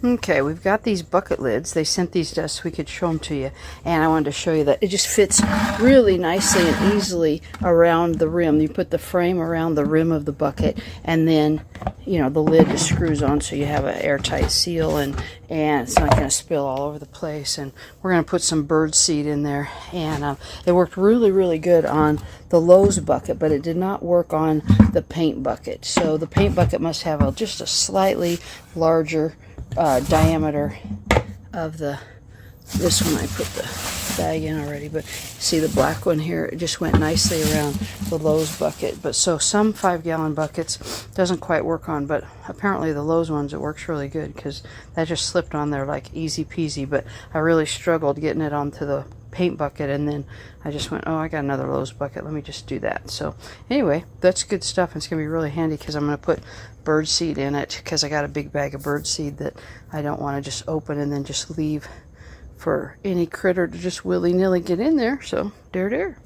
Okay, we've got these bucket lids. They sent these to us so we could show them to you. And I wanted to show you that it just fits really nicely and easily around the rim. You put the frame around the rim of the bucket, and then, you know, the lid just screws on so you have an airtight seal, and it's not going to spill all over the place. And we're going to put some bird seed in there. And it worked really, really good on the Lowe's bucket, but it did not work on the paint bucket. So the paint bucket must have just a slightly larger diameter of this one. I put the bag in already, but see the black one here, it just went nicely around the Lowe's bucket. But so some 5-gallon buckets doesn't quite work on, but apparently the Lowe's ones, it works really good, because that just slipped on there like easy peasy. But I really struggled getting it onto the paint bucket, and then I just went, oh, I got another Lowe's bucket, let me just do that. So anyway, that's good stuff. It's gonna be really handy, because I'm gonna put bird seed in it, because I got a big bag of bird seed that I don't want to just open and then just leave for any critter to just willy-nilly get in there. So there.